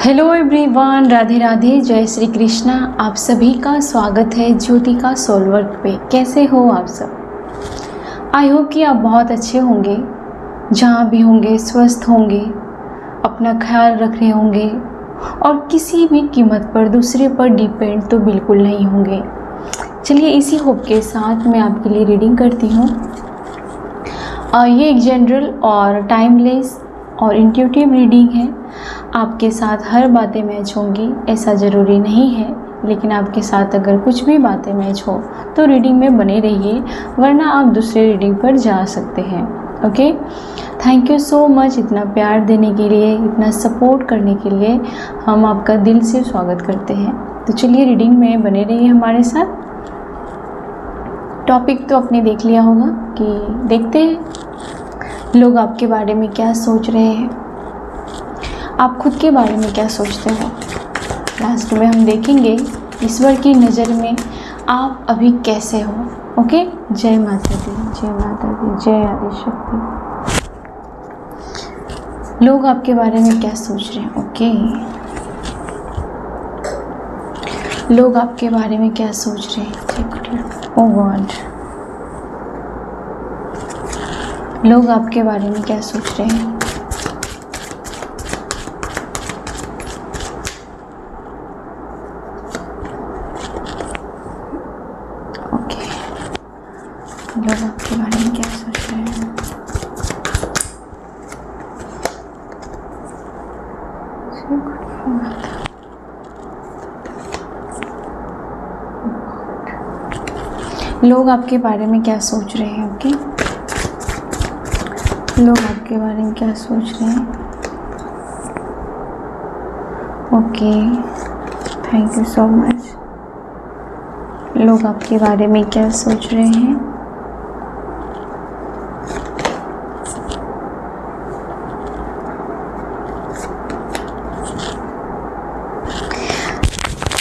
Hello everyone, Radhe Radhe, जय श्री कृष्णा। आप सभी का स्वागत है ज्योति का सोलवर्क पे। कैसे हो आप सब? आई होप कि आप बहुत अच्छे होंगे, जहाँ भी होंगे स्वस्थ होंगे, अपना ख्याल रख रहे होंगे और किसी भी कीमत पर दूसरे पर डिपेंड तो बिल्कुल नहीं होंगे। चलिए इसी होप के साथ मैं आपके लिए रीडिंग करती हूँ। ये एक जनरल और टाइमलेस और इंट्यूटिव रीडिंग है। आपके साथ हर बातें मैच होंगी ऐसा ज़रूरी नहीं है, लेकिन आपके साथ अगर कुछ भी बातें मैच हो तो रीडिंग में बने रहिए, वरना आप दूसरे रीडिंग पर जा सकते हैं। Okay, thank you so much इतना प्यार देने के लिए, इतना सपोर्ट करने के लिए। हम आपका दिल से स्वागत करते हैं। तो चलिए रीडिंग में बने रहिए हमारे साथ। टॉपिक तो आपने देख लिया होगा कि देखते हैं लोग आपके बारे में क्या सोच रहे हैं, आप खुद के बारे में क्या सोचते हो। लास्ट में हम देखेंगे ईश्वर की नज़र में आप अभी कैसे हो। ओके, जय माता दी, जय माता दी, जय आदिशक्ति। लोग आपके बारे में क्या सोच रहे हैं। ओके, लोग आपके बारे में क्या सोच रहे हैं। ओ गॉड, लोग आपके बारे में क्या सोच रहे हैं। ओके, लोग आपके बारे में क्या सोच रहे हैं। लोग आपके बारे में क्या सोच रहे हैं। ओके, लोग आपके बारे में क्या सोच रहे हैं। Okay, thank you so much. लोग आपके बारे में क्या सोच रहे हैं।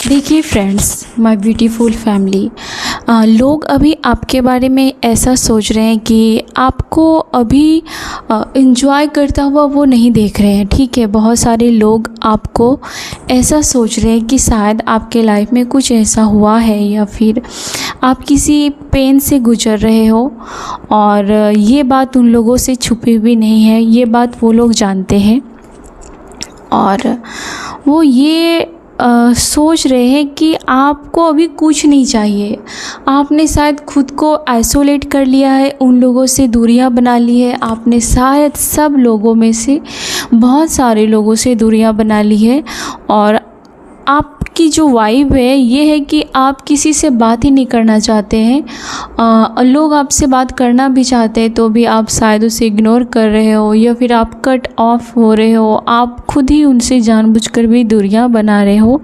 देखिए फ्रेंड्स, माय ब्यूटीफुल फैमिली, लोग अभी आपके बारे में ऐसा सोच रहे हैं कि आपको अभी एंजॉय करता हुआ वो नहीं देख रहे हैं। ठीक है, बहुत सारे लोग आपको ऐसा सोच रहे हैं कि शायद आपके लाइफ में कुछ ऐसा हुआ है या फिर आप किसी पेन से गुजर रहे हो, और ये बात उन लोगों से छुपी हुई नहीं है, ये बात वो लोग जानते हैं। और वो ये सोच रहे हैं कि आपको अभी कुछ नहीं चाहिए। आपने शायद खुद को आइसोलेट कर लिया है, उन लोगों से दूरियां बना ली है। आपने शायद सब लोगों में से, बहुत सारे लोगों से दूरियां बना ली है, और आपकी जो वाइब है ये है कि आप किसी से बात ही नहीं करना चाहते हैं। लोग आपसे बात करना भी चाहते हैं तो भी आप शायद उसे इग्नोर कर रहे हो, या फिर आप कट ऑफ हो रहे हो। आप खुद ही उनसे जानबूझकर भी दूरियां बना रहे हो,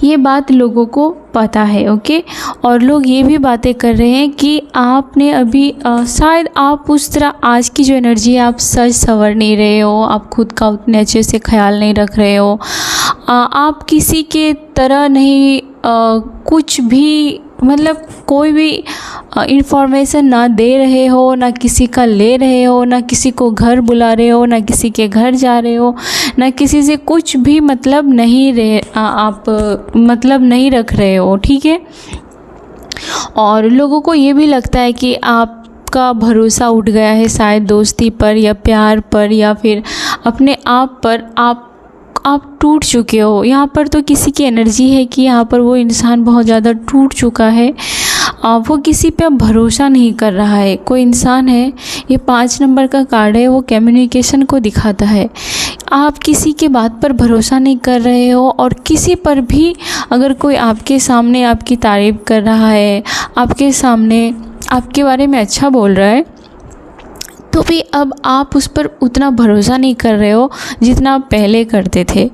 ये बात लोगों को पता है। ओके, और लोग ये भी बातें कर रहे हैं कि आपने अभी शायद आप उस तरह आज की जो एनर्जी है आप सज संवर नहीं रहे हो, आप खुद का उतने अच्छे से ख्याल नहीं रख रहे हो, आप किसी के तरह नहीं कुछ भी मतलब कोई भी इंफॉर्मेशन ना दे रहे हो, ना किसी का ले रहे हो, ना किसी को घर बुला रहे हो, ना किसी के घर जा रहे हो, ना किसी से कुछ भी मतलब नहीं रहे, आप मतलब नहीं रख रहे हो। ठीक है, और लोगों को ये भी लगता है कि आपका भरोसा उठ गया है शायद दोस्ती पर या प्यार पर या फिर अपने आप पर। आप टूट चुके हो। यहाँ पर तो किसी की एनर्जी है कि यहाँ पर वो इंसान बहुत ज़्यादा टूट चुका है, वो किसी पे अब भरोसा नहीं कर रहा है। कोई इंसान है, ये 5 नंबर का कार्ड है, वो कम्युनिकेशन को दिखाता है। आप किसी के बात पर भरोसा नहीं कर रहे हो, और किसी पर भी अगर कोई आपके सामने आपकी तारीफ़ कर रहा है, आपके सामने आपके बारे में अच्छा बोल रहा है, तो भी अब आप उस पर उतना भरोसा नहीं कर रहे हो जितना आप पहले करते थे।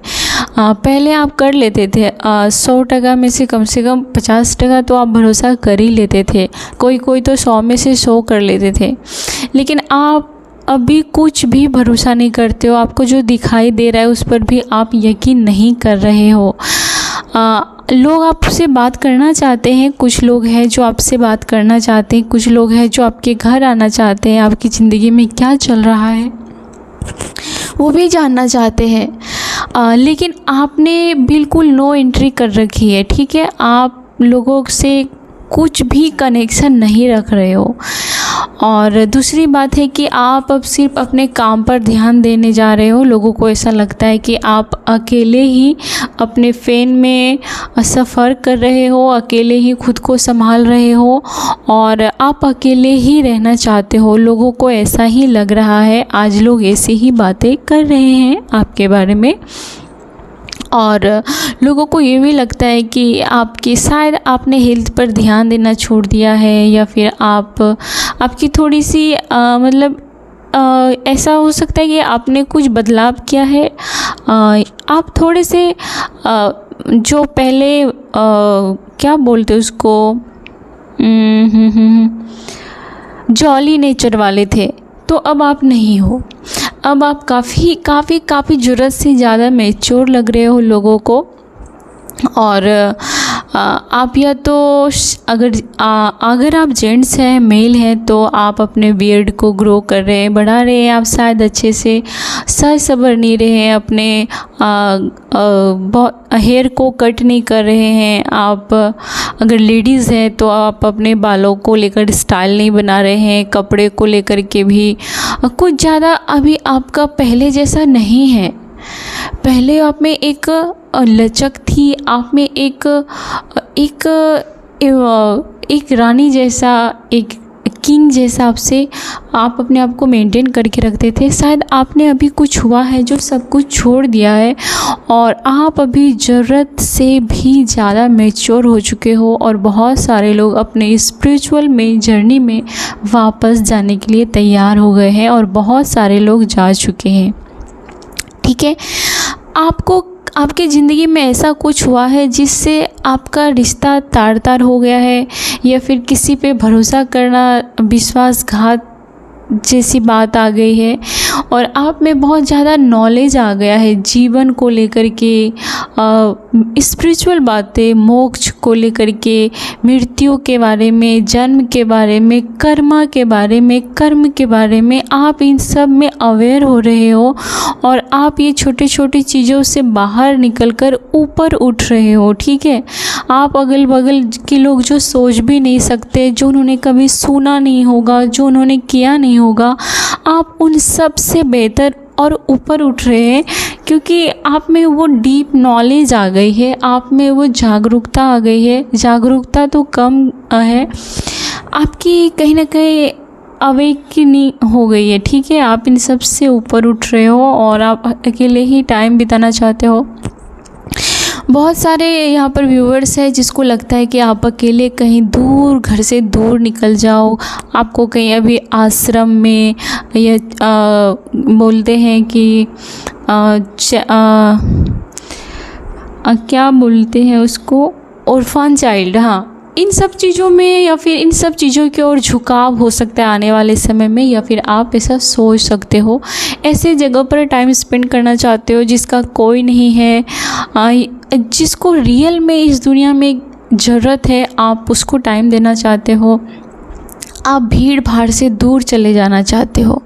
पहले आप कर लेते थे 100% में से कम 50% तो आप भरोसा कर ही लेते थे। कोई तो 100 में से 100 कर लेते थे, लेकिन आप अभी कुछ भी भरोसा नहीं करते हो। आपको जो दिखाई दे रहा है उस पर भी आप यकीन नहीं कर रहे हो। लोग आपसे बात करना चाहते हैं, कुछ लोग हैं जो आपसे बात करना चाहते हैं, कुछ लोग हैं जो आपके घर आना चाहते हैं, आपकी ज़िंदगी में क्या चल रहा है वो भी जानना चाहते हैं। लेकिन आपने बिल्कुल नो एंट्री कर रखी है, ठीक है। आप लोगों से कुछ भी कनेक्शन नहीं रख रहे हो। और दूसरी बात है कि आप अब सिर्फ अपने काम पर ध्यान देने जा रहे हो। लोगों को ऐसा लगता है कि आप अकेले ही अपने फ़ेन में सफ़र कर रहे हो, अकेले ही खुद को संभाल रहे हो और आप अकेले ही रहना चाहते हो। लोगों को ऐसा ही लग रहा है, आज लोग ऐसी ही बातें कर रहे हैं आपके बारे में। और लोगों को ये भी लगता है कि आपकी शायद आपने हेल्थ पर ध्यान देना छोड़ दिया है, या फिर आपकी थोड़ी सी मतलब ऐसा हो सकता है कि आपने कुछ बदलाव किया है। आप थोड़े से जो पहले क्या बोलते उसको, जॉली नेचर वाले थे, तो अब आप नहीं हो। अब आप काफ़ी ज़रूरत से ज़्यादा मैच्योर लग रहे हो लोगों को। और आप या तो अगर आप जेंट्स हैं, मेल हैं, तो आप अपने बियर्ड को ग्रो कर रहे हैं, बढ़ा रहे हैं। आप शायद अच्छे से सर सबर नहीं रहे हैं, अपने हेयर को कट नहीं कर रहे हैं। आप अगर लेडीज़ हैं तो आप अपने बालों को लेकर स्टाइल नहीं बना रहे हैं, कपड़े को लेकर के भी कुछ ज़्यादा अभी आपका पहले जैसा नहीं है। पहले आप में एक लचक थी, आप में एक रानी जैसा, एक किंग जैसा आप अपने आप को मेंटेन करके रखते थे। शायद आपने अभी कुछ हुआ है जो सब कुछ छोड़ दिया है और आप अभी ज़रूरत से भी ज़्यादा मैच्योर हो चुके हो। और बहुत सारे लोग अपने स्पिरिचुअल में जर्नी में वापस जाने के लिए तैयार हो गए हैं और बहुत सारे लोग जा चुके हैं, ठीक है। आपके ज़िंदगी में ऐसा कुछ हुआ है जिससे आपका रिश्ता तार हो गया है, या फिर किसी पे भरोसा करना विश्वासघात जैसी बात आ गई है और आप में बहुत ज़्यादा नॉलेज आ गया है जीवन को लेकर के, स्पिरिचुअल बातें, मोक्ष को लेकर के, मृत्यु के बारे में, जन्म के बारे में, कर्मा के बारे में, कर्म के बारे में। आप इन सब में अवेयर हो रहे हो और आप ये छोटे छोटे चीज़ों से बाहर निकलकर ऊपर उठ रहे हो, ठीक है। आप अगल बगल के लोग जो सोच भी नहीं सकते, जो उन्होंने कभी सुना नहीं होगा, जो उन्होंने किया नहीं होगा, आप उन सब से बेहतर और ऊपर उठ रहे हैं, क्योंकि आप में वो डीप नॉलेज आ गई है, आप में वो जागरूकता आ गई है। जागरूकता तो कम है, आपकी कहीं ना कहीं अवेकनिंग हो गई है, ठीक है। आप इन सब से ऊपर उठ रहे हो और आप अकेले ही टाइम बिताना चाहते हो। बहुत सारे यहाँ पर व्यूअर्स हैं जिसको लगता है कि आप अकेले कहीं दूर, घर से दूर निकल जाओ, आपको कहीं अभी आश्रम में, या बोलते हैं कि क्या बोलते हैं उसको, ऑर्फन चाइल्ड, हाँ, इन सब चीज़ों में, या फिर इन सब चीज़ों की ओर झुकाव हो सकता है आने वाले समय में। या फिर आप ऐसा सोच सकते हो, ऐसे जगह पर टाइम स्पेंड करना चाहते हो जिसका कोई नहीं है, जिसको रियल में इस दुनिया में ज़रूरत है, आप उसको टाइम देना चाहते हो। आप भीड़ भाड़ से दूर चले जाना चाहते हो।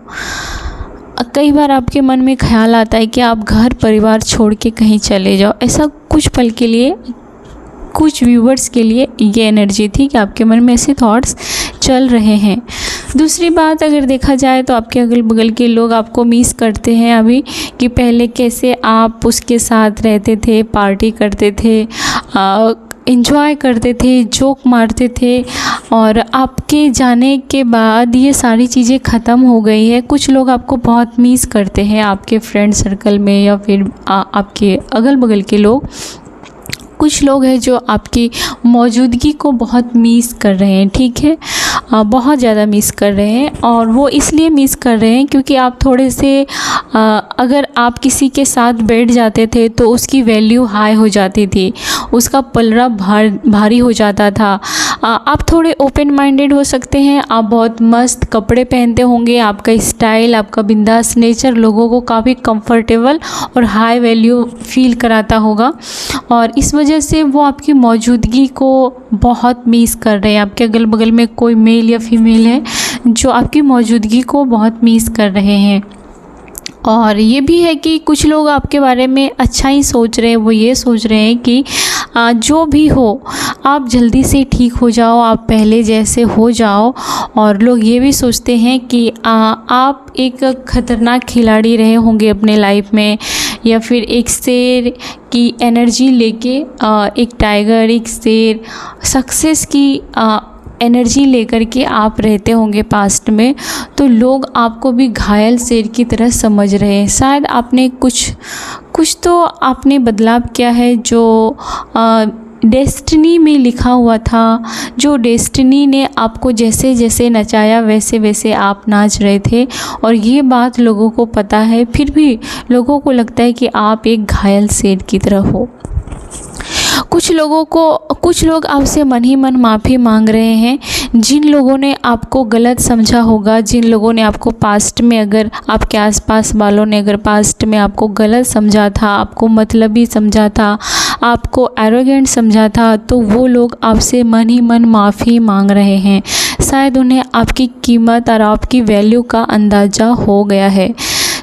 कई बार आपके मन में ख्याल आता है कि आप घर परिवार छोड़ के कहीं चले जाओ। ऐसा कुछ पल के लिए, कुछ व्यूवर्स के लिए ये एनर्जी थी कि आपके मन में ऐसे थॉट्स चल रहे हैं। दूसरी बात अगर देखा जाए तो आपके अगल बगल के लोग आपको मिस करते हैं अभी, कि पहले कैसे आप उसके साथ रहते थे, पार्टी करते थे, एंजॉय करते थे, जोक मारते थे, और आपके जाने के बाद ये सारी चीज़ें ख़त्म हो गई है। कुछ लोग आपको बहुत मिस करते हैं, आपके फ्रेंड सर्कल में, या फिर आपके अगल बगल के लोग। कुछ लोग हैं जो आपकी मौजूदगी को बहुत मिस कर रहे हैं, ठीक है, बहुत ज़्यादा मिस कर रहे हैं। और वो इसलिए मिस कर रहे हैं क्योंकि आप थोड़े से, अगर आप किसी के साथ बैठ जाते थे तो उसकी वैल्यू हाई हो जाती थी, उसका पलड़ा भारी हो जाता था। आप थोड़े ओपन माइंडेड हो सकते हैं, आप बहुत मस्त कपड़े पहनते होंगे, आपका स्टाइल, आपका बिंदास नेचर लोगों को काफ़ी कंफर्टेबल और हाई वैल्यू फील कराता होगा, और इस वजह से वो आपकी मौजूदगी को बहुत मिस कर रहे हैं। आपके अगल बगल में कोई मेल या फीमेल है जो आपकी मौजूदगी को बहुत मिस कर रहे हैं। और ये भी है कि कुछ लोग आपके बारे में अच्छा ही सोच रहे हैं। वो ये सोच रहे हैं कि जो भी हो आप जल्दी से ठीक हो जाओ, आप पहले जैसे हो जाओ। और लोग ये भी सोचते हैं कि आप एक ख़तरनाक खिलाड़ी रहे होंगे अपने लाइफ में, या फिर एक शेर की एनर्जी लेके एक टाइगर, एक शेर, सक्सेस की एनर्जी लेकर के आप रहते होंगे पास्ट में। तो लोग आपको भी घायल शेर की तरह समझ रहे हैं। शायद आपने कुछ तो आपने बदलाव किया है, जो डेस्टिनी में लिखा हुआ था, जो डेस्टिनी ने आपको जैसे जैसे नचाया वैसे वैसे आप नाच रहे थे। और ये बात लोगों को पता है, फिर भी लोगों को लगता है कि आप एक घायल शेर की तरह हो। कुछ लोग आपसे मन ही मन माफ़ी मांग रहे हैं। जिन लोगों ने आपको गलत समझा होगा, जिन लोगों ने आपको पास्ट में, अगर आपके आसपास वालों ने अगर पास्ट में आपको गलत समझा था, आपको मतलबी समझा था, आपको एरोगेंट समझा था, तो वो लोग आपसे मन ही मन माफ़ी मांग रहे हैं। शायद उन्हें आपकी कीमत और आपकी वैल्यू का अंदाज़ा हो गया है।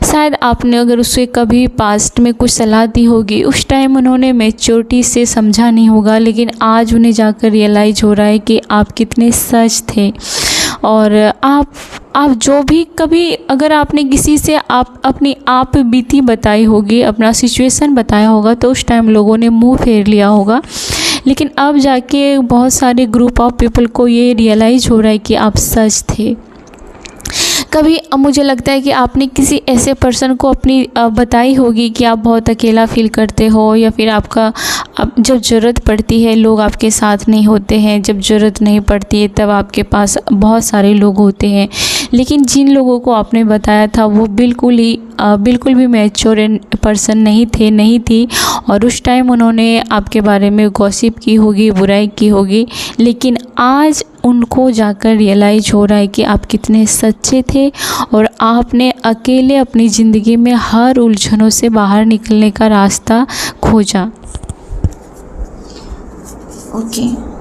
शायद आपने अगर उससे कभी पास्ट में कुछ सलाह दी होगी, उस टाइम उन्होंने मैच्योरिटी से समझा नहीं होगा, लेकिन आज उन्हें जाकर रियलाइज़ हो रहा है कि आप कितने सच थे। और आप जो भी कभी अगर आपने किसी से अपनी आप बीती बताई होगी, अपना सिचुएशन बताया होगा, तो उस टाइम लोगों ने मुंह फेर लिया होगा। लेकिन अब जाके बहुत सारे ग्रुप ऑफ पीपल को ये रियलाइज़ हो रहा है कि आप सच थे। कभी मुझे लगता है कि आपने किसी ऐसे पर्सन को अपनी बताई होगी कि आप बहुत अकेला फील करते हो, या फिर आपका जब ज़रूरत पड़ती है लोग आपके साथ नहीं होते हैं, जब ज़रूरत नहीं पड़ती है तब आपके पास बहुत सारे लोग होते हैं। लेकिन जिन लोगों को आपने बताया था वो बिल्कुल भी मैच्योर पर्सन नहीं थी, और उस टाइम उन्होंने आपके बारे में गॉसिप की होगी, बुराई की होगी। लेकिन आज उनको जाकर रियलाइज़ हो रहा है कि आप कितने सच्चे थे, और आपने अकेले अपनी ज़िंदगी में हर उलझनों से बाहर निकलने का रास्ता खोजा। ओके,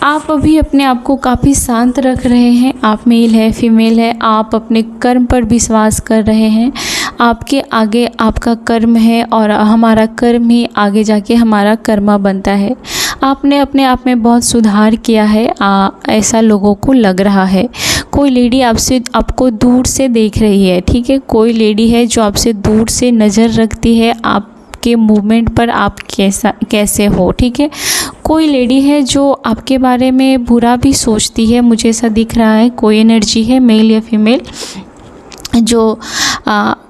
आप अभी अपने आप को काफ़ी शांत रख रहे हैं। आप मेल है, फीमेल है, आप अपने कर्म पर विश्वास कर रहे हैं। आपके आगे आपका कर्म है, और हमारा कर्म ही आगे जाके हमारा कर्मा बनता है। आपने अपने आप में बहुत सुधार किया है, ऐसा लोगों को लग रहा है। कोई लेडी आपको दूर से देख रही है, ठीक है। कोई लेडी है जो आपसे दूर से नज़र रखती है, आपके मूवमेंट पर आप कैसे हो, ठीक है। कोई लेडी है जो आपके बारे में बुरा भी सोचती है, मुझे ऐसा दिख रहा है। कोई एनर्जी है, मेल या फीमेल, जो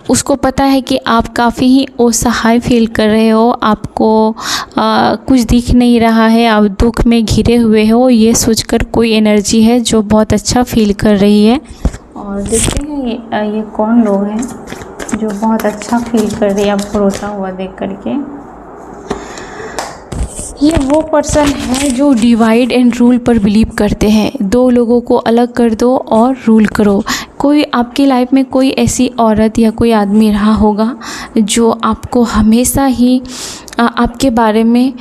उसको पता है कि आप काफ़ी ही असहाय फील कर रहे हो, आपको कुछ दिख नहीं रहा है, आप दुख में घिरे हुए हो। ये सोचकर कोई एनर्जी है जो बहुत अच्छा फील कर रही है। और देखते हैं ये कौन लोग हैं जो बहुत अच्छा फील कर रही है आपको रोता हुआ देख करके। ये वो पर्सन है जो डिवाइड एंड रूल पर बिलीव करते हैं। दो लोगों को अलग कर दो और रूल करो। कोई आपकी लाइफ में कोई ऐसी औरत या कोई आदमी रहा होगा जो आपको हमेशा ही आपके बारे में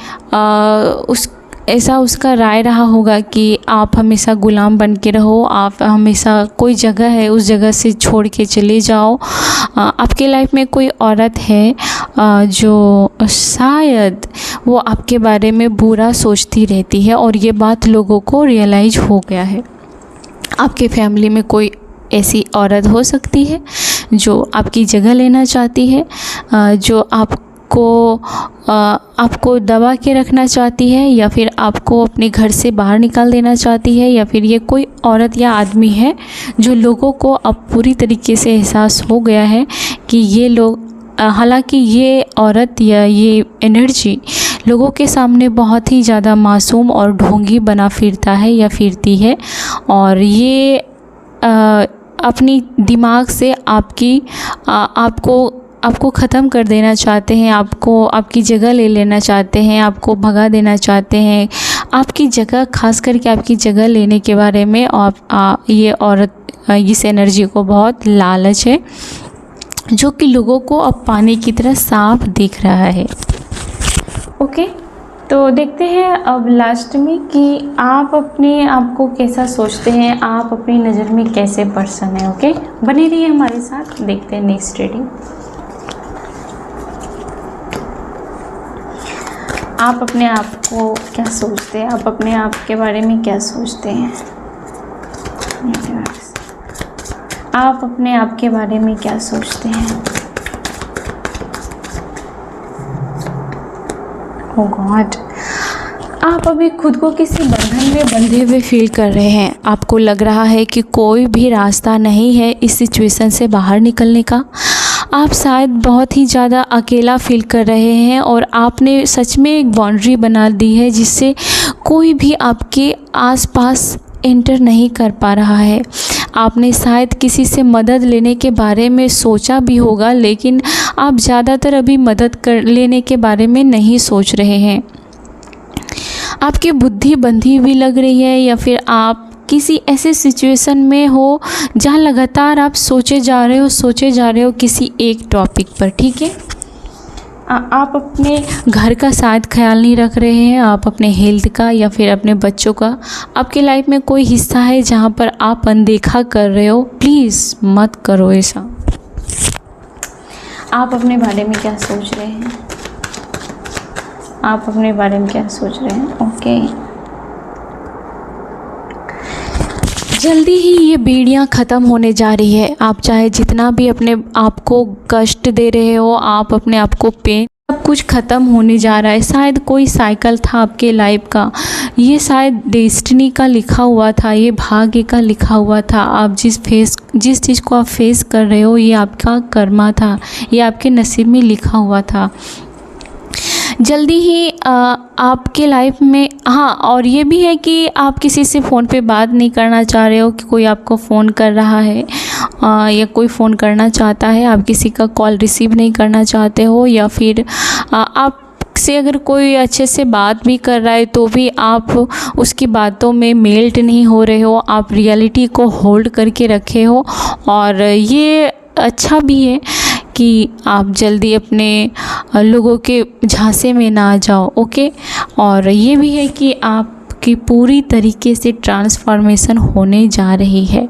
उसका राय रहा होगा कि आप हमेशा गुलाम बन के रहो, आप हमेशा कोई जगह है उस जगह से छोड़ के चले जाओ। आपके लाइफ में कोई औरत है जो शायद वो आपके बारे में बुरा सोचती रहती है, और ये बात लोगों को रियलाइज हो गया है। आपके फैमिली में कोई ऐसी औरत हो सकती है जो आपकी जगह लेना चाहती है, जो आपको दबा के रखना चाहती है, या फिर आपको अपने घर से बाहर निकाल देना चाहती है। या फिर ये कोई औरत या आदमी है जो लोगों को अब पूरी तरीके से एहसास हो गया है कि ये लोग, हालांकि ये औरत या ये एनर्जी लोगों के सामने बहुत ही ज़्यादा मासूम और ढोंगी बना फिरता है या फिरती है, और ये अपनी दिमाग से आपको ख़त्म कर देना चाहते हैं, आपको आपकी जगह ले लेना चाहते हैं, आपको भगा देना चाहते हैं। आपकी जगह, खास करके आपकी जगह लेने के बारे में ये औरत, इस एनर्जी को बहुत लालच है, जो कि लोगों को अब पानी की तरह साफ दिख रहा है। ओके, तो देखते हैं अब लास्ट में कि आप अपने आप को कैसा सोचते हैं, आप अपनी नज़र में कैसे पर्सन है। ओके, बने रहिए हमारे साथ, देखते हैं नेक्स्ट रीडिंग। आप अपने आप को क्या सोचते हैं, आप अपने आप के बारे में क्या सोचते हैं, आप अपने आप के बारे में क्या सोचते हैं। ओह गॉड, आप अभी खुद को किसी बंधन में बंधे हुए फील कर रहे हैं। आपको लग रहा है कि कोई भी रास्ता नहीं है इस सिचुएशन से बाहर निकलने का। आप शायद बहुत ही ज़्यादा अकेला फील कर रहे हैं और आपने सच में एक बाउंड्री बना दी है जिससे कोई भी आपके आसपास एंटर नहीं कर पा रहा है। आपने शायद किसी से मदद लेने के बारे में सोचा भी होगा, लेकिन आप ज़्यादातर अभी मदद लेने के बारे में नहीं सोच रहे हैं। आपकी बुद्धि बंधी हुई लग रही है, या फिर आप किसी ऐसे सिचुएशन में हो जहाँ लगातार आप सोचे जा रहे हो किसी एक टॉपिक पर। ठीक है, आप अपने घर का शायद ख्याल नहीं रख रहे हैं, आप अपने हेल्थ का या फिर अपने बच्चों का। आपके लाइफ में कोई हिस्सा है जहाँ पर आप अनदेखा कर रहे हो। प्लीज़ मत करो ऐसा। आप अपने बारे में क्या सोच रहे हैं, आप अपने बारे में क्या सोच रहे हैं। ओके, जल्दी ही ये बेड़ियाँ ख़त्म होने जा रही है। आप चाहे जितना भी अपने आप को कष्ट दे रहे हो, आप अपने आप को पेन, सब कुछ ख़त्म होने जा रहा है। शायद कोई साइकिल था आपके लाइफ का, ये शायद डेस्टिनी का लिखा हुआ था, ये भाग्य का लिखा हुआ था। आप जिस चीज़ को आप फेस कर रहे हो, ये आपका कर्मा था, ये आपके नसीब में लिखा हुआ था। जल्दी ही आपके लाइफ में, हाँ, और ये भी है कि आप किसी से फ़ोन पे बात नहीं करना चाह रहे हो कि कोई आपको फ़ोन कर रहा है या कोई फ़ोन करना चाहता है, आप किसी का कॉल रिसीव नहीं करना चाहते हो, या फिर आप से अगर कोई अच्छे से बात भी कर रहा है तो भी आप उसकी बातों में मेल्ट नहीं हो रहे हो, आप रियलिटी को होल्ड करके रखे हो। और ये अच्छा भी है कि आप जल्दी अपने लोगों के झांसे में ना आ जाओ। ओके, और ये भी है कि आपकी पूरी तरीके से ट्रांसफॉर्मेशन होने जा रही है।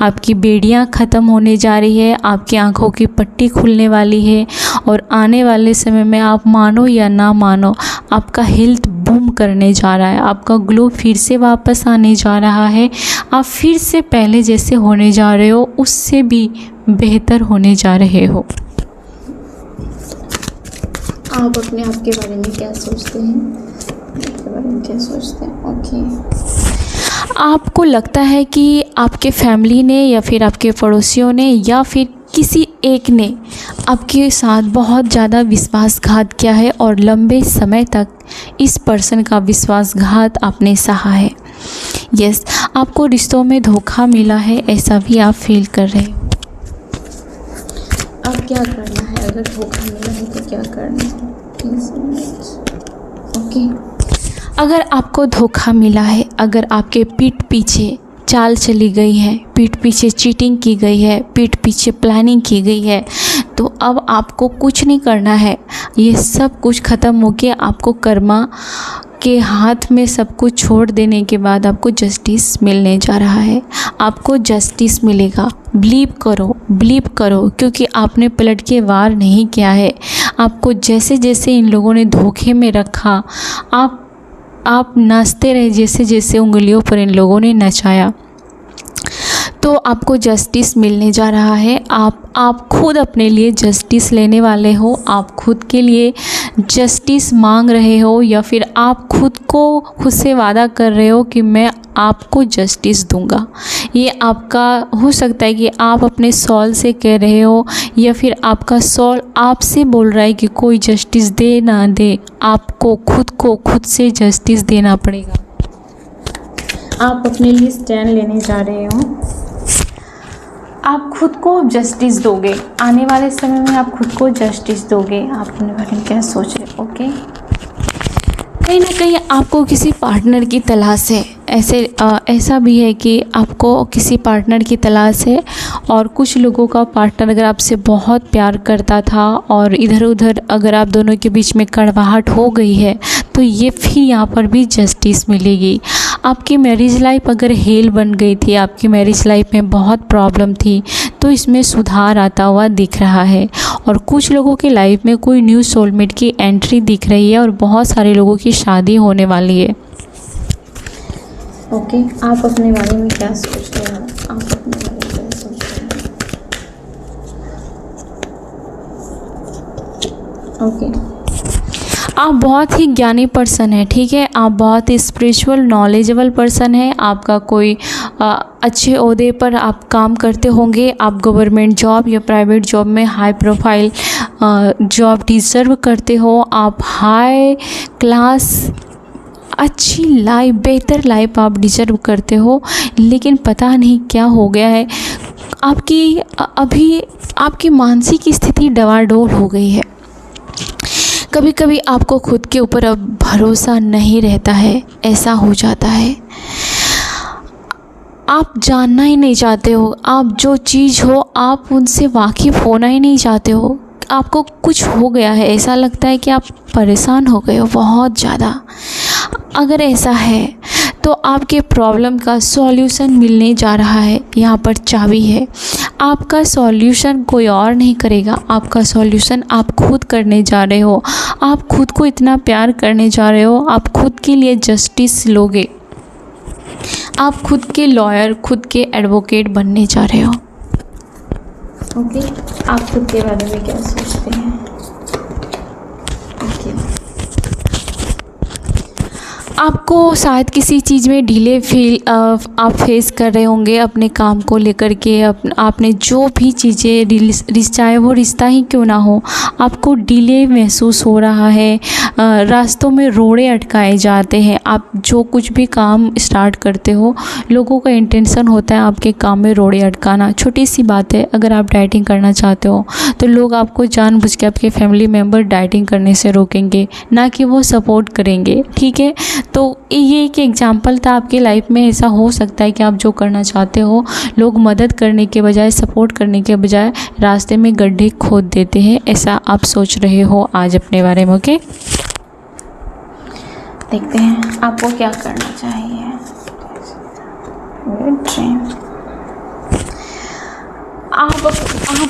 आपकी बेड़ियां ख़त्म होने जा रही है, आपकी आंखों की पट्टी खुलने वाली है, और आने वाले समय में आप मानो या ना मानो, आपका हेल्थ बूम करने जा रहा है, आपका ग्लो फिर से वापस आने जा रहा है। आप फिर से पहले जैसे होने जा रहे हो, उससे भी बेहतर होने जा रहे हो। आप अपने आप के बारे में क्या सोचते हैं, आपके बारे में क्या सोचते हैं। ओके, आपको लगता है कि आपके फैमिली ने या फिर आपके पड़ोसियों ने या फिर किसी एक ने आपके साथ बहुत ज़्यादा विश्वासघात किया है, और लंबे समय तक इस पर्सन का विश्वासघात आपने सहा है। यस, आपको रिश्तों में धोखा मिला है, ऐसा भी आप फील कर रहे हो। अब क्या करना है, अगर धोखा मिला है तो क्या करना है। ओके, अगर आपको धोखा मिला है, अगर आपके पीठ पीछे चाल चली गई है, पीठ पीछे चीटिंग की गई है, पीठ पीछे प्लानिंग की गई है, तो अब आपको कुछ नहीं करना है। ये सब कुछ ख़त्म होके आपको कर्मा के हाथ में सब कुछ छोड़ देने के बाद आपको जस्टिस मिलने जा रहा है। आपको जस्टिस मिलेगा। बिलीव करो, क्योंकि आपने पलट के वार नहीं किया है। आपको जैसे जैसे इन लोगों ने धोखे में रखा, आप नाचते रहे, जैसे जैसे उंगलियों पर इन लोगों ने नचाया, तो आपको जस्टिस मिलने जा रहा है। आप खुद अपने लिए जस्टिस लेने वाले हो, आप खुद के लिए जस्टिस मांग रहे हो, या फिर आप खुद से वादा कर रहे हो कि मैं आपको जस्टिस दूंगा। ये आपका हो सकता है कि आप अपने सोल से कह रहे हो, या फिर आपका सोल आपसे बोल रहा है कि कोई जस्टिस दे ना दे, आपको खुद से जस्टिस देना पड़ेगा। आप अपने लिए स्टैंड लेने जा रहे हो, आप खुद को जस्टिस दोगे। आने वाले समय में आप खुद को जस्टिस दोगे। आप अपने बारे में क्या सोच रहे हो। ओके, कहीं ना कहीं आपको किसी पार्टनर की तलाश है। ऐसा भी है कि आपको किसी पार्टनर की तलाश है, और कुछ लोगों का पार्टनर अगर आपसे बहुत प्यार करता था और इधर उधर अगर आप दोनों के बीच में कड़वाहट हो गई है, तो ये फिर यहाँ पर भी जस्टिस मिलेगी। आपकी मैरिज लाइफ अगर हेल बन गई थी, आपकी मैरिज लाइफ में बहुत प्रॉब्लम थी, तो इसमें सुधार आता हुआ दिख रहा है। और कुछ लोगों की लाइफ में कोई न्यू सोलमेट की एंट्री दिख रही है और बहुत सारे लोगों की शादी होने वाली है। ओके, आप अपने बारे में क्या सोचते हो? आप अपने बारे में क्या सोचते हो? ओके, आप बहुत ही ज्ञानी पर्सन है, ठीक है। आप बहुत ही स्पिरिचुअल नॉलेजेबल पर्सन है। आपका कोई अच्छे ओहदे पर आप काम करते होंगे। आप गवर्नमेंट जॉब या प्राइवेट जॉब में हाई प्रोफाइल जॉब डिज़र्व करते हो। आप हाई क्लास अच्छी लाइफ, बेहतर लाइफ आप डिज़र्व करते हो। लेकिन पता नहीं क्या हो गया है, आपकी मानसिक स्थिति डवाडोल हो गई है। कभी कभी आपको खुद के ऊपर अब भरोसा नहीं रहता है, ऐसा हो जाता है। आप जानना ही नहीं चाहते हो, आप जो चीज़ हो आप उनसे वाकिफ़ होना ही नहीं चाहते हो। आपको कुछ हो गया है, ऐसा लगता है कि आप परेशान हो गए हो बहुत ज़्यादा। अगर ऐसा है तो आपके प्रॉब्लम का सॉल्यूशन मिलने जा रहा है। यहाँ पर चाबी है। आपका सॉल्यूशन कोई और नहीं करेगा, आपका सॉल्यूशन आप खुद करने जा रहे हो। आप खुद को इतना प्यार करने जा रहे हो, आप खुद के लिए जस्टिस लोगे। आप खुद के लॉयर, खुद के एडवोकेट बनने जा रहे हो। ओके, आप खुद के बारे में क्या सोचते हैं? आपको शायद किसी चीज़ में डिले आप फेस कर रहे होंगे अपने काम को लेकर के। आपने जो भी चीज़ें चाहे वो रिश्ता ही क्यों ना हो, आपको डिले महसूस हो रहा है। रास्तों में रोड़े अटकाए जाते हैं। आप जो कुछ भी काम स्टार्ट करते हो, लोगों का इंटेंशन होता है आपके काम में रोड़े अटकाना। छोटी सी बात है, अगर आप डाइटिंग करना चाहते हो तो लोग आपको जानबूझ के, आपके फैमिली मेम्बर डाइटिंग करने से रोकेंगे, ना कि वो सपोर्ट करेंगे, ठीक है। तो ये एक एग्जाम्पल था। आपकी लाइफ में ऐसा हो सकता है कि आप जो करना चाहते हो, लोग मदद करने के बजाय, सपोर्ट करने के बजाय रास्ते में गड्ढे खोद देते हैं। ऐसा आप सोच रहे हो आज अपने बारे में। ओके, देखते हैं आपको क्या करना चाहिए। आप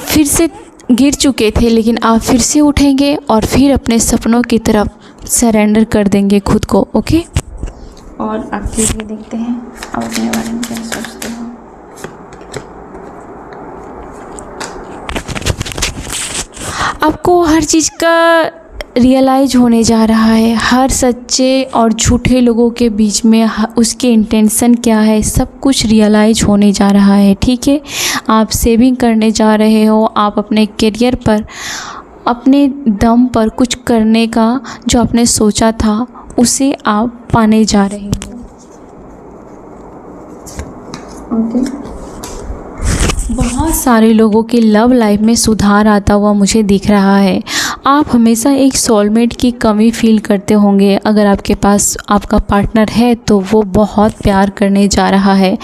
फिर से गिर चुके थे, लेकिन आप फिर से उठेंगे और फिर अपने सपनों की तरफ सरेंडर कर देंगे खुद को। ओके, और आपके लिए देखते हैं आप अपने बारे में क्या सोचते हो। आपको हर चीज़ का रियलाइज होने जा रहा है। हर सच्चे और झूठे लोगों के बीच में उसके इंटेंशन क्या है, सब कुछ रियलाइज होने जा रहा है, ठीक है। आप सेविंग करने जा रहे हो। आप अपने करियर पर, अपने दम पर कुछ करने का जो आपने सोचा था, उसे आप पाने जा रहे हो। ओके, बहुत सारे लोगों की लव लाइफ में सुधार आता हुआ मुझे दिख रहा है। आप हमेशा एक सोलमेट की कमी फील करते होंगे। अगर आपके पास आपका पार्टनर है तो वो बहुत प्यार करने जा रहा है।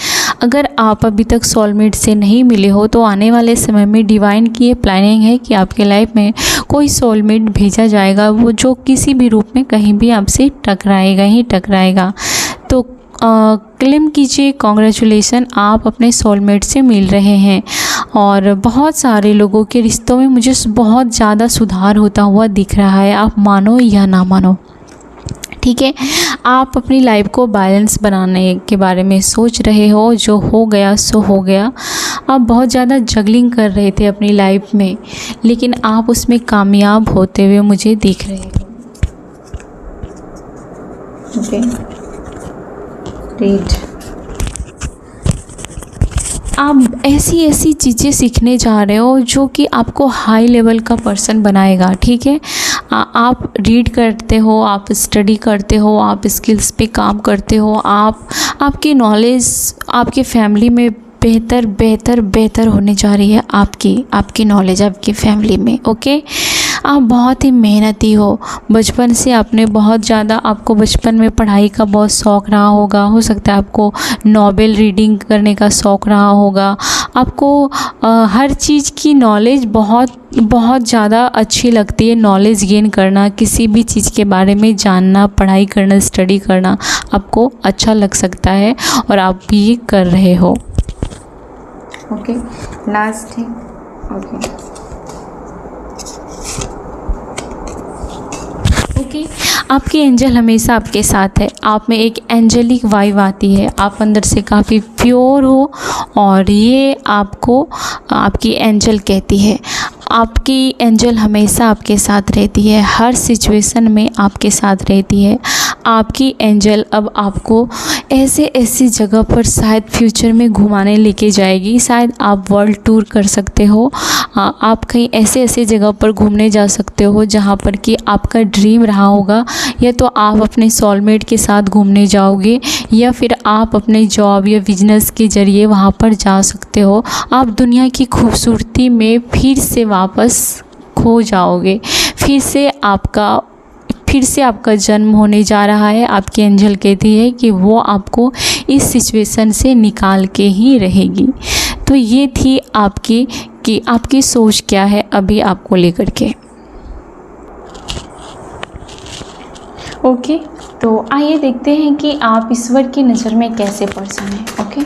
अगर आप अभी तक सोलमेट से नहीं मिले हो तो आने वाले समय में डिवाइन की ये प्लानिंग है कि आपके लाइफ में कोई सोलमेट भेजा जाएगा, वो जो किसी भी रूप में कहीं भी आपसे टकराएगा ही टकराएगा। तो क्लेम कीजिए, कॉन्ग्रेचुलेसन, आप अपने सोलमेट से मिल रहे हैं। और बहुत सारे लोगों के रिश्तों में मुझे बहुत ज़्यादा सुधार होता हुआ दिख रहा है, आप मानो या ना मानो, ठीक है। आप अपनी लाइफ को बैलेंस बनाने के बारे में सोच रहे हो। जो हो गया सो हो गया। आप बहुत ज़्यादा जगलिंग कर रहे थे अपनी लाइफ में, लेकिन आप उसमें कामयाब होते हुए मुझे दिख रहे हो। ओके, आप ऐसी चीज़ें सीखने जा रहे हो जो कि आपको हाई लेवल का पर्सन बनाएगा, ठीक है। आप रीड करते हो, आप स्टडी करते हो, आप स्किल्स पे काम करते हो। आपकी नॉलेज आपके फैमिली में बेहतर होने जा रही है। आपकी नॉलेज आपकी फैमिली में। ओके, आप बहुत ही मेहनती हो। बचपन से आपने बहुत ज़्यादा, आपको बचपन में पढ़ाई का बहुत शौक़ रहा होगा। हो सकता है आपको नॉवेल रीडिंग करने का शौक़ रहा होगा। आपको हर चीज़ की नॉलेज बहुत ज़्यादा अच्छी लगती है। नॉलेज गेन करना, किसी भी चीज़ के बारे में जानना, पढ़ाई करना, स्टडी करना आपको अच्छा लग सकता है और आप भी ये कर रहे हो। ओके, लास्ट है। ओके, आपकी एंजल हमेशा आपके साथ है। आप में एक एंजेलिक वाइब आती है, आप अंदर से काफ़ी प्योर हो और ये आपको आपकी एंजल कहती है। आपकी एंजल हमेशा आपके साथ रहती है, हर सिचुएशन में आपके साथ रहती है। आपकी एंजल अब आपको ऐसी जगह पर शायद फ्यूचर में घुमाने लेके जाएगी। शायद आप वर्ल्ड टूर कर सकते हो, आप कहीं ऐसे जगह पर घूमने जा सकते हो जहाँ पर कि आपका ड्रीम रहा होगा, या तो आप अपने सोलमेट के साथ घूमने जाओगे या फिर आप अपने जॉब या बिजनेस के ज़रिए वहाँ पर जा सकते हो। आप दुनिया की खूबसूरती में फिर से वापस खो जाओगे, फिर से आपका जन्म होने जा रहा है। आपकी एंजल कहती है कि वो आपको इस सिचुएशन से निकाल के ही रहेगी। तो ये थी आपकी सोच क्या है अभी आपको लेकर के। ओके, तो आइए देखते हैं कि आप ईश्वर की नज़र में कैसे पर्सन हैं। ओके,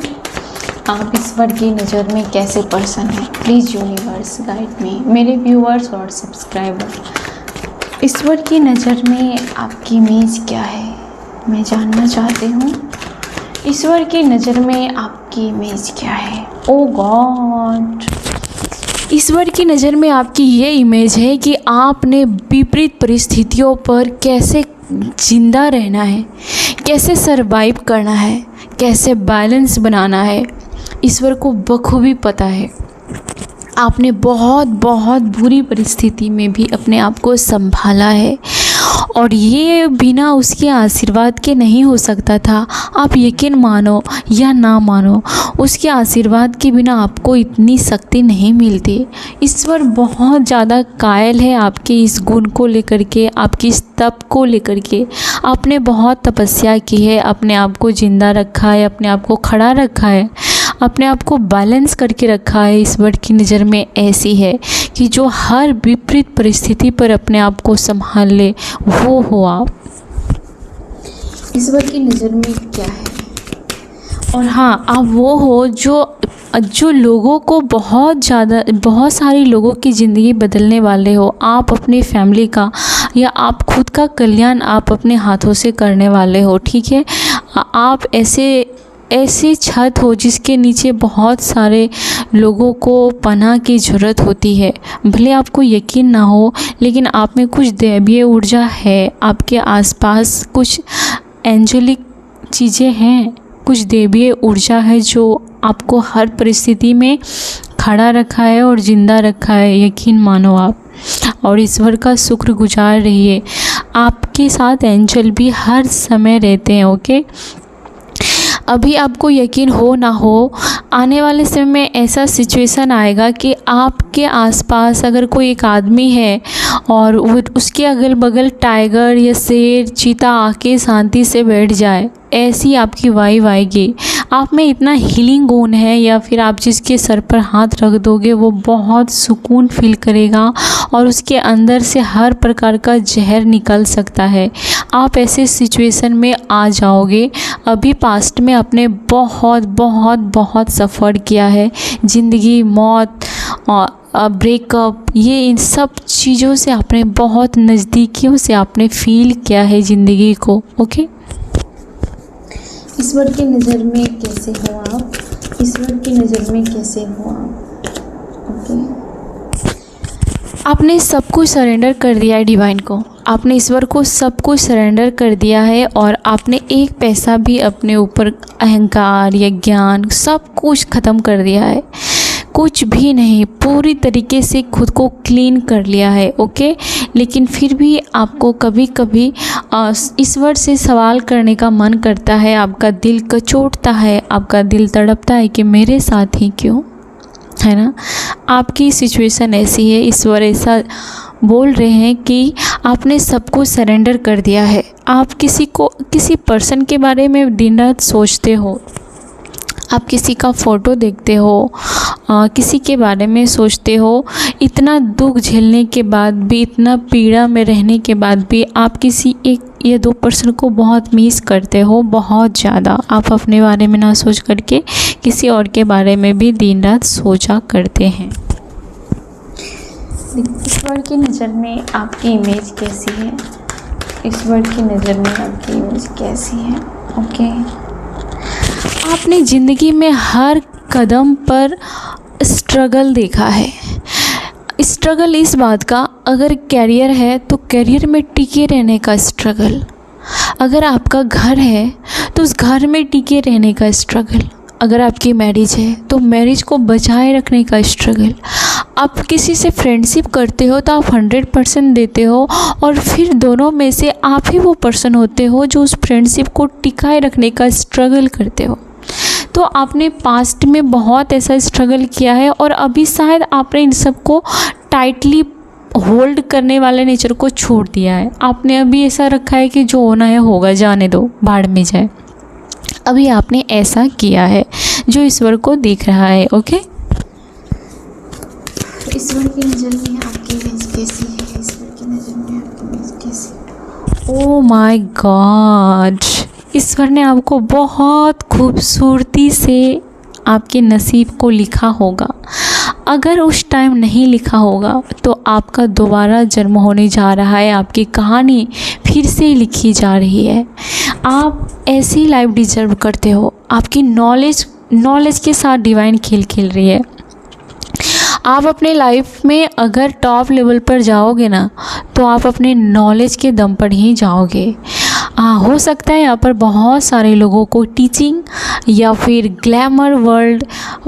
आप ईश्वर की नज़र में कैसे पर्सन हैं। प्लीज़ यूनिवर्स गाइड मी, मेरे व्यूअर्स और सब्सक्राइबर। ईश्वर की नज़र में आपकी इमेज क्या है, मैं जानना चाहती हूँ। ईश्वर की नज़र में आपकी इमेज क्या है। ओ गॉड, ईश्वर की नज़र में आपकी ये इमेज है कि आपने विपरीत परिस्थितियों पर कैसे जिंदा रहना है, कैसे सरवाइव करना है, कैसे बैलेंस बनाना है। ईश्वर को बखूबी पता है। आपने बहुत बुरी परिस्थिति में भी अपने आप को संभाला है और ये बिना उसके आशीर्वाद के नहीं हो सकता था। आप यकीन मानो या ना मानो, उसके आशीर्वाद के बिना आपको इतनी शक्ति नहीं मिलती। ईश्वर बहुत ज़्यादा कायल है आपके इस गुण को लेकर के, आपकी इस तप को लेकर के। आपने बहुत तपस्या की है, अपने आप को जिंदा रखा है, अपने आप को खड़ा रखा है, अपने आप को बैलेंस करके रखा है। ईश्वर की नज़र में ऐसी है कि जो हर विपरीत परिस्थिति पर अपने आप को संभाल ले, वो हो आप। ईश्वर की नज़र में क्या है। और हाँ, आप वो हो जो लोगों को बहुत सारी लोगों की ज़िंदगी बदलने वाले हो। आप अपनी फैमिली का या आप खुद का कल्याण आप अपने हाथों से करने वाले हो। ठीक है, आप ऐसी छत हो जिसके नीचे बहुत सारे लोगों को पनाह की ज़रूरत होती है। भले आपको यकीन ना हो, लेकिन आप में कुछ दैवीय ऊर्जा है, आपके आसपास कुछ एंजेलिक चीज़ें हैं, कुछ दैवीय ऊर्जा है जो आपको हर परिस्थिति में खड़ा रखा है और ज़िंदा रखा है। यकीन मानो आप, और ईश्वर का शुक्रगुजार रहिए। आपके साथ एंजल भी हर समय रहते हैं। ओके, अभी आपको यकीन हो ना हो, आने वाले समय में ऐसा सिचुएशन आएगा कि आपके आसपास अगर कोई एक आदमी है और उसके अगल बगल टाइगर या शेर, चीता आके शांति से बैठ जाए, ऐसी आपकी वाइब आएगी। आप में इतना हीलिंग गुण है, या फिर आप जिसके सर पर हाथ रख दोगे वो बहुत सुकून फील करेगा और उसके अंदर से हर प्रकार का जहर निकल सकता है। आप ऐसे सिचुएशन में आ जाओगे। अभी पास्ट में आपने बहुत सफ़र किया है, ज़िंदगी, मौत और ब्रेकअप, ये इन सब चीज़ों से आपने बहुत नज़दीकियों से आपने फील किया है ज़िंदगी को। ओके, ईश्वर की नज़र में कैसे हो आप। ईश्वर की नज़र में कैसे हो आप। ओके, आपने सब कुछ सरेंडर कर दिया है डिवाइन को। आपने ईश्वर को सब कुछ सरेंडर कर दिया है और आपने एक पैसा भी अपने ऊपर अहंकार या ज्ञान सब कुछ ख़त्म कर दिया है। कुछ भी नहीं, पूरी तरीके से खुद को क्लीन कर लिया है। ओके, लेकिन फिर भी आपको कभी कभी ईश्वर से सवाल करने का मन करता है, आपका दिल कचोटता है, आपका दिल तड़पता है कि मेरे साथ ही क्यों, है ना। आपकी सिचुएशन ऐसी है, ईश्वर ऐसा बोल रहे हैं कि आपने सब कुछ सरेंडर कर दिया है। आप किसी पर्सन के बारे में दिन रात सोचते हो, आप किसी का फ़ोटो देखते हो किसी के बारे में सोचते हो, इतना दुख झेलने के बाद भी, इतना पीड़ा में रहने के बाद भी आप किसी एक या दो पर्सन को बहुत मिस करते हो, बहुत ज़्यादा। आप अपने बारे में ना सोच करके किसी और के बारे में भी दिन रात सोचा करते हैं। ईश्वर की नज़र में आपकी इमेज कैसी है? ईश्वर की नज़र में आपकी इमेज कैसी है? ओके, आपने ज़िंदगी में हर कदम पर स्ट्रगल देखा है। स्ट्रगल इस बात का, अगर कैरियर है तो कैरियर में टिके रहने का स्ट्रगल, अगर आपका घर है तो उस घर में टिके रहने का स्ट्रगल, अगर आपकी मैरिज है तो मैरिज को बचाए रखने का स्ट्रगल। आप किसी से फ्रेंडशिप करते हो तो आप 100% देते हो, और फिर दोनों में से आप ही वो पर्सन होते हो जो उस फ्रेंडशिप को टिकाए रखने का स्ट्रगल करते हो। तो आपने पास्ट में बहुत ऐसा स्ट्रगल किया है, और अभी शायद आपने इन सबको टाइटली होल्ड करने वाले नेचर को छोड़ दिया है। आपने अभी ऐसा रखा है कि जो होना है होगा, जाने दो, भाड़ में जाए। अभी आपने ऐसा किया है जो ईश्वर को दिख रहा है। ओके, ईश्वर की नज़र में आपकी इमेज कैसी है? ईश्वर की नज़र में आपकी इमेज कैसी है? ओह माय गॉड, ईश्वर ने आपको बहुत खूबसूरती से आपके नसीब को लिखा होगा। अगर उस टाइम नहीं लिखा होगा तो आपका दोबारा जन्म होने जा रहा है, आपकी कहानी फिर से लिखी जा रही है। आप ऐसी लाइफ डिजर्व करते हो। आपकी नॉलेज के साथ डिवाइन खेल खेल रही है। आप अपने लाइफ में अगर टॉप लेवल पर जाओगे ना, तो आप अपने नॉलेज के दम पर ही जाओगे। हो सकता है यहाँ पर बहुत सारे लोगों को टीचिंग या फिर glamour world,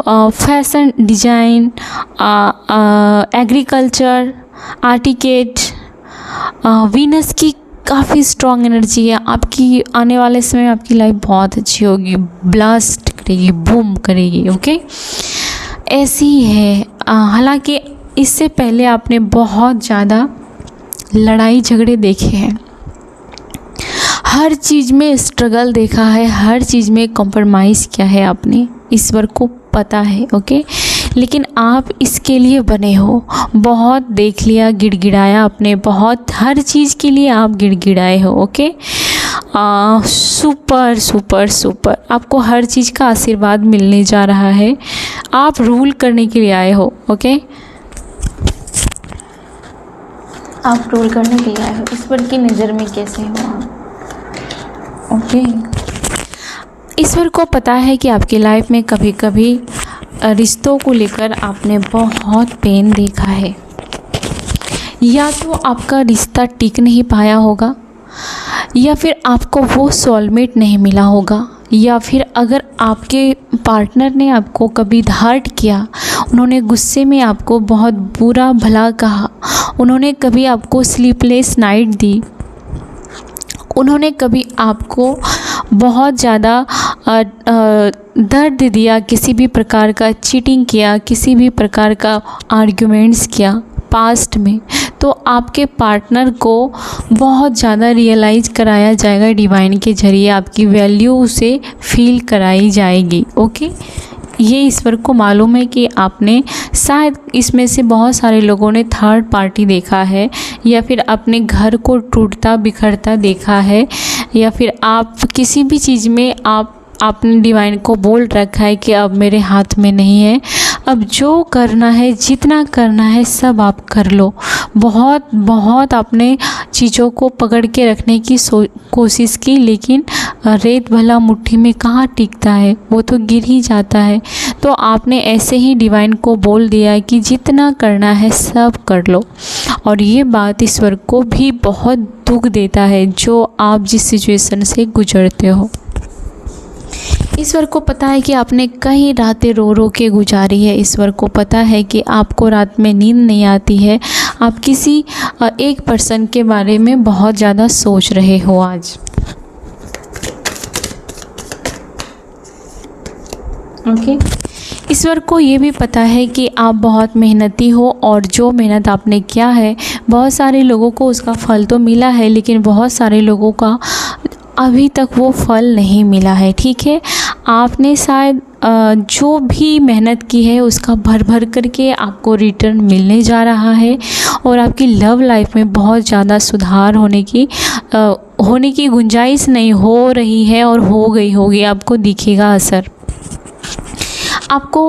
fashion design, agriculture, आर्टिकेट, वीनस की काफ़ी स्ट्रॉन्ग एनर्जी है आपकी। आने वाले समय आपकी लाइफ बहुत अच्छी होगी, ब्लास्ट करेगी, बूम करेगी। ओके, ऐसी है। हालांकि इससे पहले आपने बहुत ज़्यादा लड़ाई झगड़े देखे हैं, हर चीज़ में स्ट्रगल देखा है, हर चीज़ में कॉम्प्रोमाइज़ किया है आपने, ईश्वर को पता है। ओके, लेकिन आप इसके लिए बने हो। बहुत देख लिया, गिड़गिड़ाया आपने, बहुत हर चीज़ के लिए आप गिड़गिड़ाए हो। ओके, सुपर सुपर सुपर, आपको हर चीज़ का आशीर्वाद मिलने जा रहा है। आप रूल करने के लिए आए हो। ओके, आप रूल करने के लिए आए हो। ईश्वर की नज़र में कैसे हो आप? ओके, ईश्वर को पता है कि आपकी लाइफ में कभी कभी रिश्तों को लेकर आपने बहुत पेन देखा है। या तो आपका रिश्ता टिक नहीं पाया होगा, या फिर आपको वो सोलमेट नहीं मिला होगा, या फिर अगर आपके पार्टनर ने आपको कभी हर्ट किया, उन्होंने गुस्से में आपको बहुत बुरा भला कहा, उन्होंने कभी आपको स्लीपलेस नाइट दी, उन्होंने कभी आपको बहुत ज़्यादा दर्द दिया, किसी भी प्रकार का चीटिंग किया, किसी भी प्रकार का आर्ग्यूमेंट्स किया पास्ट में, तो आपके पार्टनर को बहुत ज़्यादा रियलाइज़ कराया जाएगा डिवाइन के ज़रिए, आपकी वैल्यू उसे फील कराई जाएगी। ओके, ये ईश्वर को मालूम है कि आपने शायद इसमें से बहुत सारे लोगों ने थर्ड पार्टी देखा है, या फिर अपने घर को टूटता बिखरता देखा है, या फिर आप किसी भी चीज़ में आपने डिवाइन को बोल रखा है कि अब मेरे हाथ में नहीं है, अब जो करना है, जितना करना है सब आप कर लो। बहुत आपने चीज़ों को पकड़ के रखने की कोशिश की, लेकिन रेत भला मुट्ठी में कहाँ टिकता है, वो तो गिर ही जाता है। तो आपने ऐसे ही डिवाइन को बोल दिया कि जितना करना है सब कर लो। और ये बात ईश्वर को भी बहुत दुख देता है जो आप जिस सिचुएशन से गुजरते हो। ईश्वर को पता है कि आपने कई रातें रो रो के गुजारी है। ईश्वर को पता है कि आपको रात में नींद नहीं आती है, आप किसी एक पर्सन के बारे में बहुत ज़्यादा सोच रहे हो आज। ओके, ईश्वर को ये भी पता है कि आप बहुत मेहनती हो, और जो मेहनत आपने किया है बहुत सारे लोगों को उसका फल तो मिला है, लेकिन बहुत सारे लोगों का अभी तक वो फल नहीं मिला है। ठीक है, आपने शायद जो भी मेहनत की है उसका भर भर करके आपको रिटर्न मिलने जा रहा है और आपकी लव लाइफ में बहुत ज़्यादा सुधार होने की गुंजाइश नहीं हो रही है और हो गई होगी, आपको दिखेगा असर। आपको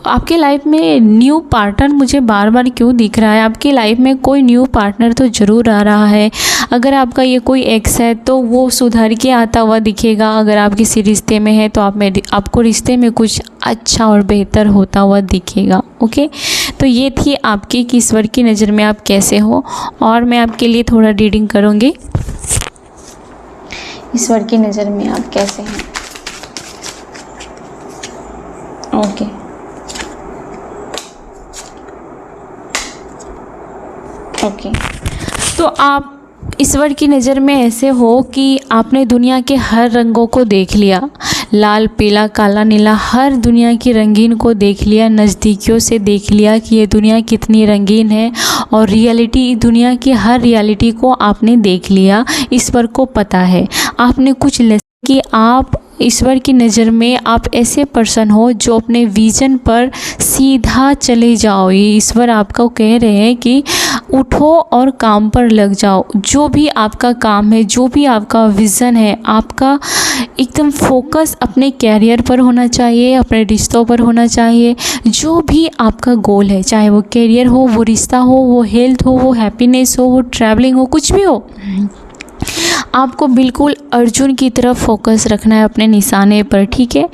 आपके लाइफ में न्यू पार्टनर मुझे बार बार क्यों दिख रहा है? आपकी लाइफ में कोई न्यू पार्टनर तो ज़रूर आ रहा है। अगर आपका ये कोई एक्स है तो वो सुधर के आता हुआ दिखेगा। अगर आप किसी रिश्ते में है तो आपको रिश्ते में कुछ अच्छा और बेहतर होता हुआ दिखेगा। ओके, तो ये थी आपकी कि ईश्वर की नज़र में आप कैसे हो। और मैं आपके लिए थोड़ा रीडिंग करूँगी, ईश्वर की नज़र में आप कैसे हैं। ओके, ओके, तो आप ईश्वर की नज़र में ऐसे हो कि आपने दुनिया के हर रंगों को देख लिया, लाल पीला काला नीला, हर दुनिया की रंगीन को देख लिया, नज़दीकियों से देख लिया कि ये दुनिया कितनी रंगीन है। और रियलिटी, दुनिया की हर रियलिटी को आपने देख लिया। ईश्वर को पता है आपने कुछ कि आप ईश्वर की नज़र में आप ऐसे पर्सन हो जो अपने विज़न पर सीधा चले जाओ। ये ईश्वर आपको कह रहे हैं कि उठो और काम पर लग जाओ। जो भी आपका काम है, जो भी आपका विज़न है, आपका एकदम फोकस अपने कैरियर पर होना चाहिए, अपने रिश्तों पर होना चाहिए। जो भी आपका गोल है, चाहे वो कैरियर हो, वो रिश्ता हो, वो हेल्थ हो, वो हैप्पीनेस हो, वो ट्रैवलिंग हो, कुछ भी हो, आपको बिल्कुल अर्जुन की तरफ फोकस रखना है अपने निशाने पर, ठीक है।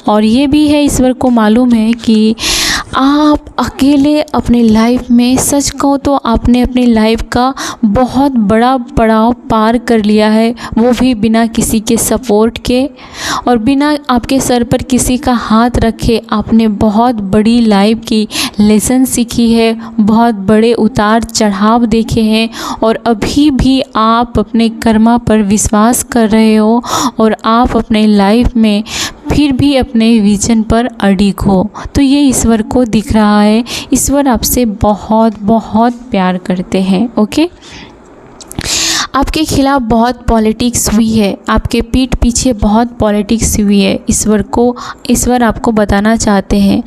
और ये भी है, ईश्वर को मालूम है कि आप अकेले अपनी लाइफ में, सच कहूँ तो आपने अपनी लाइफ का बहुत बड़ा पड़ाव पार कर लिया है, वो भी बिना किसी के सपोर्ट के और बिना आपके सर पर किसी का हाथ रखे। आपने बहुत बड़ी लाइफ की लेसन सीखी है, बहुत बड़े उतार चढ़ाव देखे हैं और अभी भी आप अपने कर्मा पर विश्वास कर रहे हो और आप अपने लाइफ में फिर भी अपने विजन पर अडिग हो। तो ये ईश्वर को दिख रहा है। ईश्वर आपसे बहुत बहुत प्यार करते हैं। ओके, आपके खिलाफ बहुत पॉलिटिक्स हुई है, आपके पीठ पीछे बहुत पॉलिटिक्स हुई है। ईश्वर आपको बताना चाहते हैं,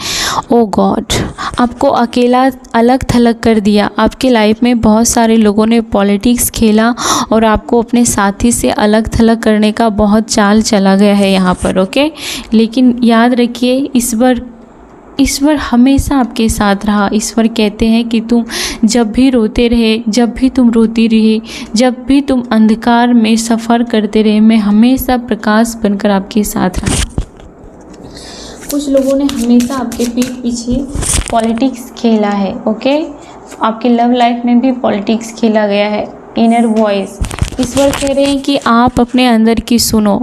ओ गॉड, आपको अकेला अलग थलग कर दिया। आपके लाइफ में बहुत सारे लोगों ने पॉलिटिक्स खेला और आपको अपने साथी से अलग थलग करने का बहुत चाल चला गया है यहाँ पर। ओके, लेकिन याद रखिए, ईश्वर हमेशा आपके साथ रहा। ईश्वर कहते हैं कि तुम जब भी रोते रहे, जब भी तुम रोती रही, जब भी तुम अंधकार में सफ़र करते रहे, मैं हमेशा प्रकाश बनकर आपके साथ रहा। कुछ लोगों ने हमेशा आपके पीठ पीछे पॉलिटिक्स खेला है। ओके, आपके लव लाइफ में भी पॉलिटिक्स खेला गया है। इनर वॉइस, ईश्वर कह रहे हैं कि आप अपने अंदर की सुनो,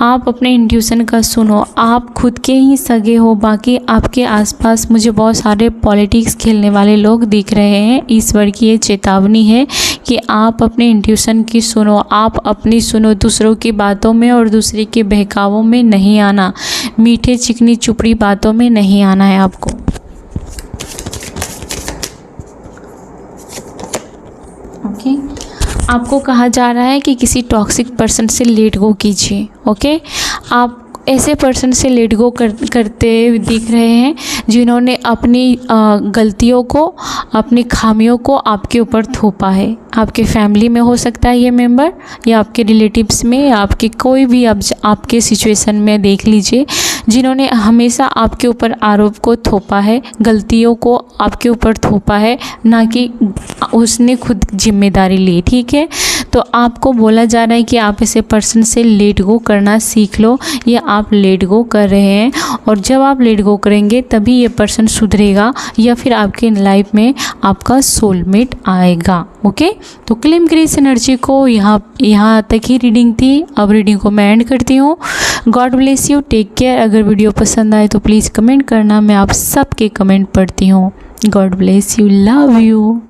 आप अपने इंट्यूशन का सुनो। आप खुद के ही सगे हो, बाकी आपके आसपास मुझे बहुत सारे पॉलिटिक्स खेलने वाले लोग दिख रहे हैं। ईश्वर की ये चेतावनी है कि आप अपने इंट्यूशन की सुनो, आप अपनी सुनो, दूसरों की बातों में और दूसरे के बहकावों में नहीं आना, मीठे चिकनी चुपड़ी बातों में नहीं आना है आपको। ओके, आपको कहा जा रहा है कि किसी टॉक्सिक पर्सन से लेट गो कीजिए। ओके, आप ऐसे पर्सन से लेट गो करते दिख रहे हैं जिन्होंने अपनी गलतियों को, अपनी खामियों को आपके ऊपर थोपा है। आपके फैमिली में हो सकता है ये मेंबर, या आपके रिलेटिव्स में, या आपके कोई भी आपके सिचुएशन में देख लीजिए, जिन्होंने हमेशा आपके ऊपर आरोप को थोपा है, गलतियों को आपके ऊपर थोपा है, ना कि उसने खुद जिम्मेदारी ली। ठीक है, तो आपको बोला जा रहा है कि आप ऐसे पर्सन से लेट गो करना सीख लो, या आप लेट गो कर रहे हैं। और जब आप लेट गो करेंगे तभी ये पर्सन सुधरेगा, या फिर आपके लाइफ में आपका सोलमेट आएगा। ओके, तो क्लेम ग्रेस एनर्जी को यहाँ तक ही रीडिंग थी। अब रीडिंग को मैं एंड करती हूँ। God bless you, take care. अगर वीडियो पसंद आए तो प्लीज़ कमेंट करना, मैं आप सबके कमेंट पढ़ती हूँ। God bless you, love you.